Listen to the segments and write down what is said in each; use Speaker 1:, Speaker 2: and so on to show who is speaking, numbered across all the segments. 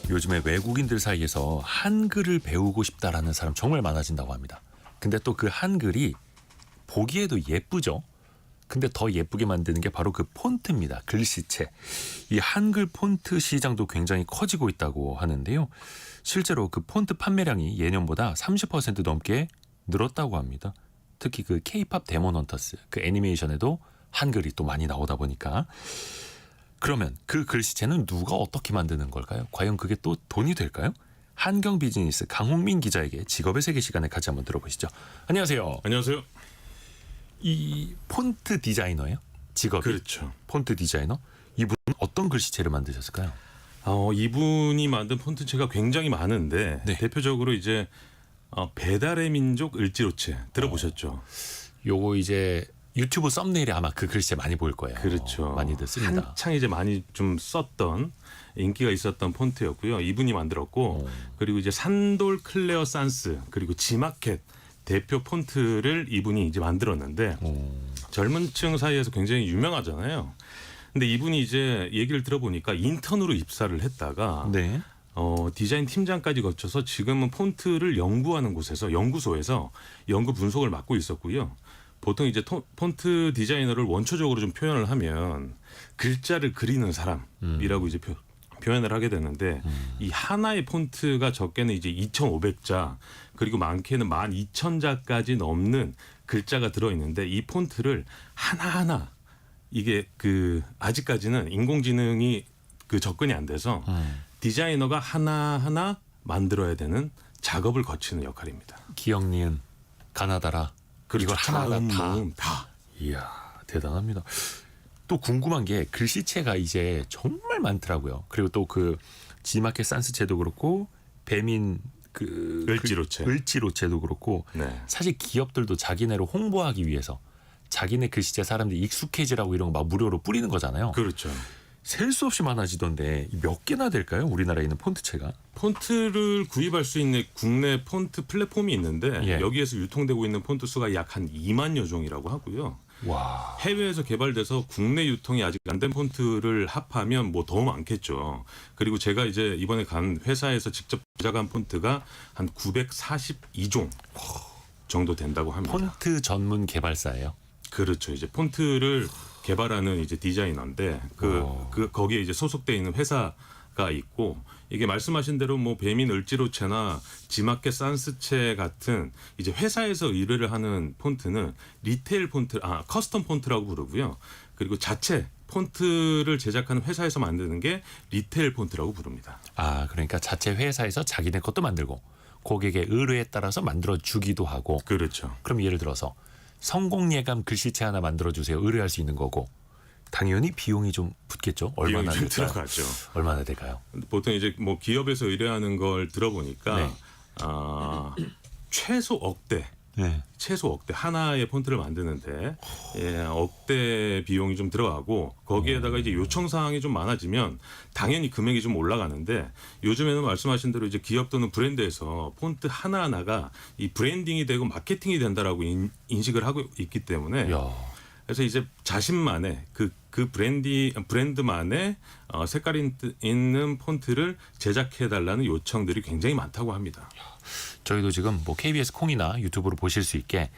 Speaker 1: 요즘에 외국인들 사이에서 한글을 배우고 싶다라는 사람 정말 많아진다고 합니다. 근데 또 그 한글이 보기에도 예쁘죠. 근데 더 예쁘게 만드는 게 바로 그 폰트입니다. 글씨체. 이 한글 폰트 시장도 굉장히 커지고 있다고 하는데요. 실제로 그 폰트 판매량이 예년보다 30% 넘게 늘었다고 합니다. 특히 그 K-팝 데몬 헌터스 그 애니메이션에도 한글이 또 많이 나오다 보니까. 그러면 그 글씨체는 누가 어떻게 만드는 걸까요? 과연 그게 또 돈이 될까요? 한경 비즈니스 강홍민 기자에게 직업의 세계 시간에 같이 한번 들어보시죠. 안녕하세요.
Speaker 2: 안녕하세요.
Speaker 1: 이 폰트 디자이너예요? 직업이?
Speaker 2: 그렇죠.
Speaker 1: 폰트 디자이너? 이분은 어떤 글씨체를 만드셨을까요?
Speaker 2: 이분이 만든 폰트체가 굉장히 많은데
Speaker 1: 네.
Speaker 2: 대표적으로 이제 배달의 민족 을지로체 들어보셨죠?
Speaker 1: 요거 이제 유튜브 썸네일에 아마 그 글씨체 많이 보일 거예요.
Speaker 2: 그렇죠.
Speaker 1: 많이들 씁니다.
Speaker 2: 한창 이제 많이 좀 썼던 인기가 있었던 폰트였고요. 이분이 만들었고 그리고 이제 산돌 클레어 산스 그리고 지마켓 대표 폰트를 이분이 이제 만들었는데 젊은 층 사이에서 굉장히 유명하잖아요. 근데 이분이 이제 얘기를 들어보니까 인턴으로 입사를 했다가
Speaker 1: 네.
Speaker 2: 디자인 팀장까지 거쳐서 지금은 폰트를 연구하는 곳에서 연구소에서 연구 분석을 맡고 있었고요. 보통 이제 폰트 디자이너를 원초적으로 좀 표현을 하면 글자를 그리는 사람이라고 이제 표현을 하게 되는데 이 하나의 폰트가 적게는 이제 2,500자 그리고 많게는 12,000자까지 넘는 글자가 들어있는데 이 폰트를 하나하나 이게 그 아직까지는 인공지능이 그 접근이 안 돼서 디자이너가 하나하나 만들어야 되는 작업을 거치는 역할입니다.
Speaker 1: 기억 니은 가나다라
Speaker 2: 그렇죠.
Speaker 1: 이걸 하나하나
Speaker 2: 자음, 다.
Speaker 1: 이야 대단합니다. 또 궁금한 게 글씨체가 이제 정말 많더라고요. 그리고 또 그 지마켓 산스체도 그렇고 배민 그 을지로체도 그렇고
Speaker 2: 네.
Speaker 1: 사실 기업들도 자기네를 홍보하기 위해서 자기네 글씨체 사람들이 익숙해지라고 이런 거 막 무료로 뿌리는 거잖아요.
Speaker 2: 그렇죠.
Speaker 1: 셀 수 없이 많아지던데 몇 개나 될까요? 우리나라에 있는 폰트체가?
Speaker 2: 폰트를 구입할 수 있는 국내 폰트 플랫폼이 있는데
Speaker 1: 예.
Speaker 2: 여기에서 유통되고 있는 폰트 수가 약 한 2만여 종이라고 하고요.
Speaker 1: 와.
Speaker 2: 해외에서 개발돼서 국내 유통이 아직 안 된 폰트를 합하면 뭐 더 많겠죠. 그리고 제가 이제 이번에 간 회사에서 직접 제작한 폰트가 한 942종 정도 된다고 합니다.
Speaker 1: 폰트 전문 개발사예요.
Speaker 2: 그렇죠. 이제 폰트를 개발하는 이제 디자이너인데 거기에 이제 소속돼 있는 회사가 있고 이게 말씀하신 대로 뭐 배민 을지로체나 지마켓 산스체 같은 이제 회사에서 의뢰를 하는 폰트는 리테일 폰트, 커스텀 폰트라고 부르고요. 그리고 자체 폰트를 제작하는 회사에서 만드는 게 리테일 폰트라고 부릅니다.
Speaker 1: 그러니까 자체 회사에서 자기네 것도 만들고 고객의 의뢰에 따라서 만들어 주기도 하고.
Speaker 2: 그렇죠.
Speaker 1: 그럼 예를 들어서 성공예감 글씨체 하나 만들어 주세요. 의뢰할 수 있는 거고. 당연히 비용이 좀 붙겠죠. 얼마나
Speaker 2: 비용이 좀
Speaker 1: 될까요?
Speaker 2: 들어가죠.
Speaker 1: 얼마나 될까요?
Speaker 2: 보통 이제 뭐 기업에서 의뢰하는 걸 들어보니까
Speaker 1: 네.
Speaker 2: 최소 억대.
Speaker 1: 네.
Speaker 2: 최소 억대 하나의 폰트를 만드는데 억대 비용이 좀 들어가고 거기에다가 이제 요청 사항이 좀 많아지면 당연히 금액이 좀 올라가는데 요즘에는 말씀하신 대로 이제 기업 또는 브랜드에서 폰트 하나하나가 이 브랜딩이 되고 마케팅이 된다라고 인식을 하고 있기 때문에
Speaker 1: 야.
Speaker 2: 그래서 이제 자신만의 그 브랜드만의 색깔 있는 폰트를 제작해달라는 요청들이 굉장히 많다고 합니다.
Speaker 1: 저희도 지금 뭐 KBS 콩이나 유튜브로 보실 수 있게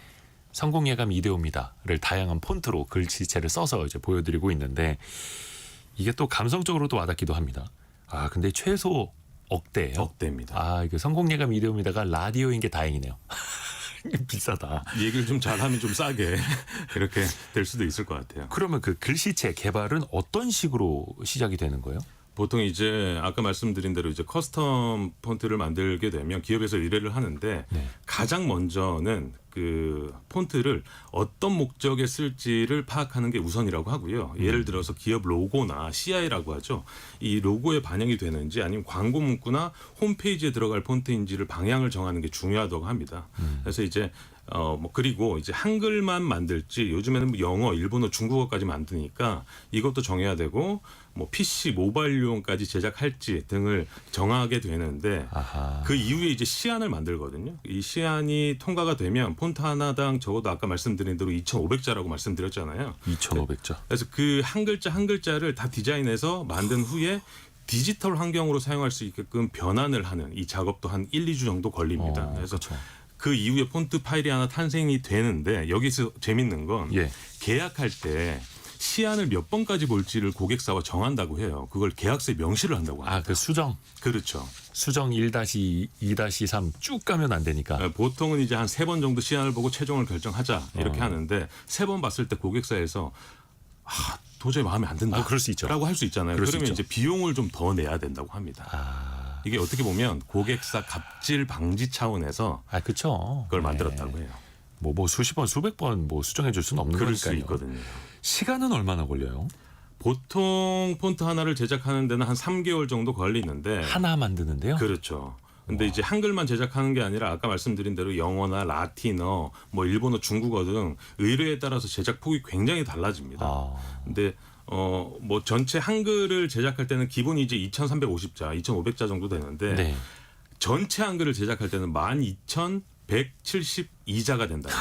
Speaker 1: 성공예감 이대호입니다를 다양한 폰트로 글씨체를 써서 이제 보여드리고 있는데 이게 또 감성적으로도 와닿기도 합니다. 근데 최소 억대예요.
Speaker 2: 억대입니다.
Speaker 1: 이거 성공예감 이대호입니다가 라디오인 게 다행이네요. 비싸다.
Speaker 2: 이 얘기를 좀 잘하면 좀 싸게 이렇게 될 수도 있을 것 같아요.
Speaker 1: 그러면 그 글씨체 개발은 어떤 식으로 시작이 되는 거예요?
Speaker 2: 보통 이제 아까 말씀드린 대로 이제 커스텀 폰트를 만들게 되면 기업에서 의뢰를 하는데 가장 먼저는 그 폰트를 어떤 목적에 쓸지를 파악하는 게 우선이라고 하고요. 예를 들어서 기업 로고나 CI라고 하죠. 이 로고에 반영이 되는지 아니면 광고 문구나 홈페이지에 들어갈 폰트인지를 방향을 정하는 게 중요하다고 합니다. 그래서 이제 그리고 이제 한글만 만들지 요즘에는 뭐 영어, 일본어, 중국어까지 만드니까 이것도 정해야 되고 뭐 PC, 모바일용까지 제작할지 등을 정하게 되는데 그 이후에 이제 시안을 만들거든요. 이 시안이 통과가 되면 폰트 하나당 적어도 아까 말씀드린 대로 2,500자라고 말씀드렸잖아요.
Speaker 1: 2,500자.
Speaker 2: 그래서 그 한 글자 한 글자를 다 디자인해서 만든 후에 디지털 환경으로 사용할 수 있게끔 변환을 하는 이 작업도 한 1, 2주 정도 걸립니다. 그래서
Speaker 1: 그렇죠.
Speaker 2: 그 이후에 폰트 파일이 하나 탄생이 되는데 여기서 재밌는 건
Speaker 1: 예.
Speaker 2: 계약할 때 시안을 몇 번까지 볼지를 고객사와 정한다고 해요. 그걸 계약서에 명시를 한다고 합니다.
Speaker 1: 그 수정
Speaker 2: 그렇죠.
Speaker 1: 1-2, 2-3 쭉 가면 안 되니까.
Speaker 2: 보통은 이제 한 3번 정도 시안을 보고 최종을 결정하자 이렇게 하는데 3번 봤을 때 고객사에서 도저히 마음에 안 든다.
Speaker 1: 그럴 수 있죠.
Speaker 2: 라고 할 수 있잖아요.
Speaker 1: 그럴 수
Speaker 2: 그러면
Speaker 1: 있죠.
Speaker 2: 이제 비용을 좀 더 내야 된다고 합니다. 이게 어떻게 보면 고객사 갑질 방지 차원에서
Speaker 1: 그렇죠.
Speaker 2: 그걸 만들었다고 해요.
Speaker 1: 뭐 수십 번, 수백 번 뭐 수정해 줄 수는 없는
Speaker 2: 그럴 수
Speaker 1: 거니까요.
Speaker 2: 있거든요.
Speaker 1: 시간은 얼마나 걸려요?
Speaker 2: 보통 폰트 하나를 제작하는 데는 한 3개월 정도 걸리는데
Speaker 1: 하나 만드는데요?
Speaker 2: 그렇죠. 근데 이제 한글만 제작하는 게 아니라 아까 말씀드린 대로 영어나 라틴어, 뭐 일본어, 중국어 등 의뢰에 따라서 제작 폭이 굉장히 달라집니다. 근데 뭐 전체 한글을 제작할 때는 기본이 이제 2,350자, 2,500자 정도 되는데
Speaker 1: 네.
Speaker 2: 전체 한글을 제작할 때는 12,172자가 된답니다.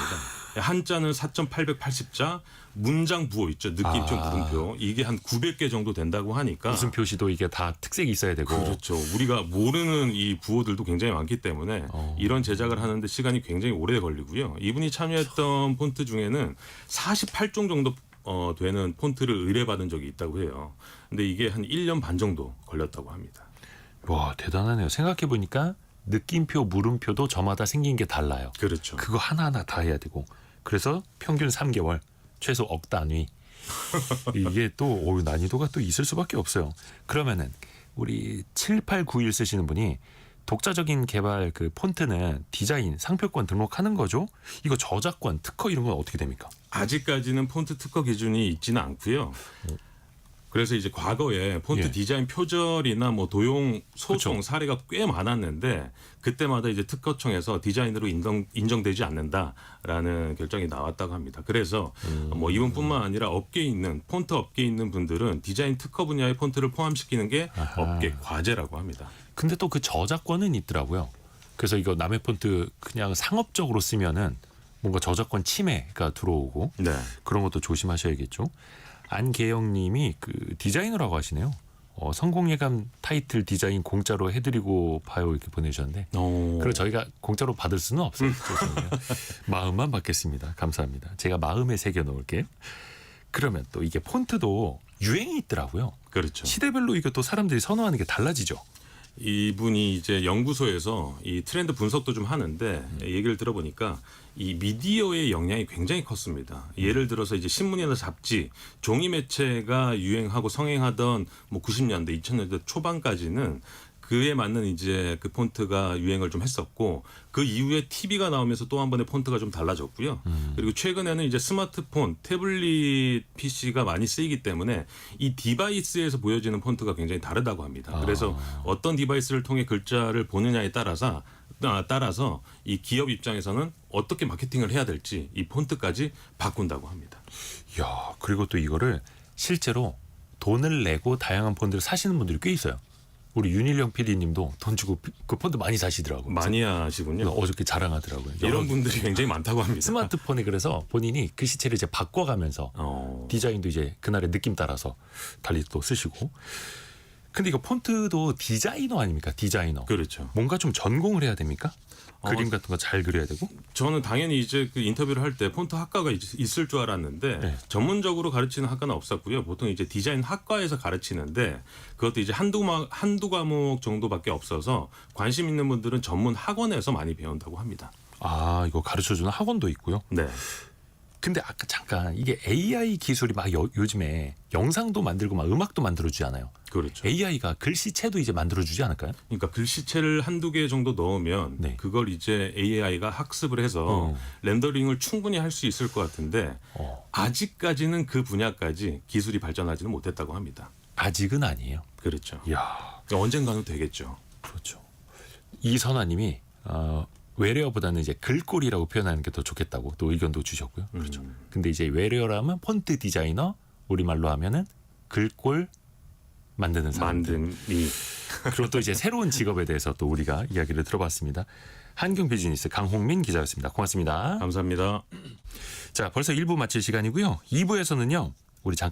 Speaker 2: 한자는 4,880자, 문장 부호 있죠. 느낌표, 물음표. 이게 한 900개 정도 된다고 하니까.
Speaker 1: 무슨 표시도 이게 다 특색이 있어야 되고.
Speaker 2: 그렇죠. 우리가 모르는 이 부호들도 굉장히 많기 때문에 이런 제작을 하는데 시간이 굉장히 오래 걸리고요. 이분이 참여했던 폰트 중에는 48종 정도 되는 폰트를 의뢰받은 적이 있다고 해요. 근데 이게 한 1년 반 정도 걸렸다고 합니다.
Speaker 1: 와, 대단하네요. 생각해 보니까 느낌표, 물음표도 저마다 생긴 게 달라요.
Speaker 2: 그렇죠.
Speaker 1: 그거 하나하나 다 해야 되고. 그래서 평균 3개월, 최소 억 단위. 이게 또 난이도가 또 있을 수밖에 없어요. 그러면은 우리 7891 쓰시는 분이 독자적인 개발 그 폰트는 디자인, 상표권 등록하는 거죠? 이거 저작권, 특허 이런 건 어떻게 됩니까?
Speaker 2: 아직까지는 폰트 특허 기준이 있지는 않고요. 그래서 이제 과거에 폰트
Speaker 1: 예.
Speaker 2: 디자인 표절이나 뭐 도용 소송
Speaker 1: 그쵸.
Speaker 2: 사례가 꽤 많았는데 그때마다 이제 특허청에서 디자인으로 인정되지 않는다라는 결정이 나왔다고 합니다. 그래서 뭐 이분뿐만 아니라 업계에 있는 폰트 업계에 있는 분들은 디자인 특허 분야의 폰트를 포함시키는 게 업계 과제라고 합니다.
Speaker 1: 근데 또 그 저작권은 있더라고요. 그래서 이거 남의 폰트 그냥 상업적으로 쓰면은 뭔가 저작권 침해가 들어오고
Speaker 2: 네.
Speaker 1: 그런 것도 조심하셔야겠죠. 안계영님이 그 디자이너라고 하시네요. 성공예감 타이틀 디자인 공짜로 해드리고 봐요 이렇게 보내주셨는데 그리고 저희가 공짜로 받을 수는 없어요. 죄송해요. 마음만 받겠습니다. 감사합니다. 제가 마음에 새겨 놓을게요. 그러면 또 이게 폰트도 유행이 있더라고요.
Speaker 2: 그렇죠.
Speaker 1: 시대별로 이게 또 사람들이 선호하는 게 달라지죠.
Speaker 2: 이분이 이제 연구소에서 이 트렌드 분석도 좀 하는데 얘기를 들어보니까 이 미디어의 영향이 굉장히 컸습니다. 예를 들어서 이제 신문이나 잡지, 종이 매체가 유행하고 성행하던 뭐 90년대, 2000년대 초반까지는 그에 맞는 이제 그 폰트가 유행을 좀 했었고 그 이후에 TV가 나오면서 또 한 번의 폰트가 좀 달라졌고요. 그리고 최근에는 이제 스마트폰, 태블릿 PC가 많이 쓰이기 때문에 이 디바이스에서 보여지는 폰트가 굉장히 다르다고 합니다. 그래서 어떤 디바이스를 통해 글자를 보느냐에 따라서 이 기업 입장에서는 어떻게 마케팅을 해야 될지 이 폰트까지 바꾼다고 합니다.
Speaker 1: 야, 그리고 또 이거를 실제로 돈을 내고 다양한 폰트를 사시는 분들이 꽤 있어요. 우리 윤일영 PD님도 돈 주고 그 폰트 많이 사시더라고요.
Speaker 2: 많이 하시군요.
Speaker 1: 어저께 자랑하더라고요.
Speaker 2: 이런 분들이 굉장히 많다고 합니다.
Speaker 1: 스마트폰에 그래서 본인이 글씨체를 이제 바꿔가면서 디자인도 이제 그날의 느낌 따라서 달리 또 쓰시고. 근데 이거 폰트도 디자이너 아닙니까? 디자이너.
Speaker 2: 그렇죠.
Speaker 1: 뭔가 좀 전공을 해야 됩니까? 그림 같은 거 잘 그려야 되고.
Speaker 2: 저는 당연히 이제 그 인터뷰를 할 때 폰트 학과가 있을 줄 알았는데
Speaker 1: 네.
Speaker 2: 전문적으로 가르치는 학과는 없었고요. 보통 이제 디자인 학과에서 가르치는데 그것도 이제 한두 과목 정도밖에 없어서 관심 있는 분들은 전문 학원에서 많이 배운다고 합니다.
Speaker 1: 이거 가르쳐주는 학원도 있고요.
Speaker 2: 네.
Speaker 1: 근데 아까 잠깐 이게 AI 기술이 막 요즘에 영상도 만들고 막 음악도 만들어주지 않아요?
Speaker 2: 그렇죠.
Speaker 1: AI가 글씨체도 이제 만들어주지 않을까요?
Speaker 2: 그러니까 글씨체를 한두 개 정도 넣으면
Speaker 1: 네.
Speaker 2: 그걸 이제 AI가 학습을 해서 렌더링을 충분히 할 수 있을 것 같은데 아직까지는 그 분야까지 기술이 발전하지는 못했다고 합니다.
Speaker 1: 아직은 아니에요.
Speaker 2: 그렇죠.
Speaker 1: 이야,
Speaker 2: 언젠가는 되겠죠.
Speaker 1: 그렇죠. 이선아님이 외래어보다는 이제 글꼴이라고 표현하는 게 더 좋겠다고 또 의견도 주셨고요. 그렇죠. 근데 이제 외래어라면 폰트 디자이너, 우리말로 하면은 글꼴 만드는 사람들.
Speaker 2: 만듦이.
Speaker 1: 그리고 또 이제 새로운 직업에 대해서 또 우리가 이야기를 들어봤습니다. 한경 비즈니스 강홍민 기자였습니다. 고맙습니다.
Speaker 2: 감사합니다.
Speaker 1: 자, 벌써 1부 마칠 시간이고요. 2부에서는요. 우리 잠깐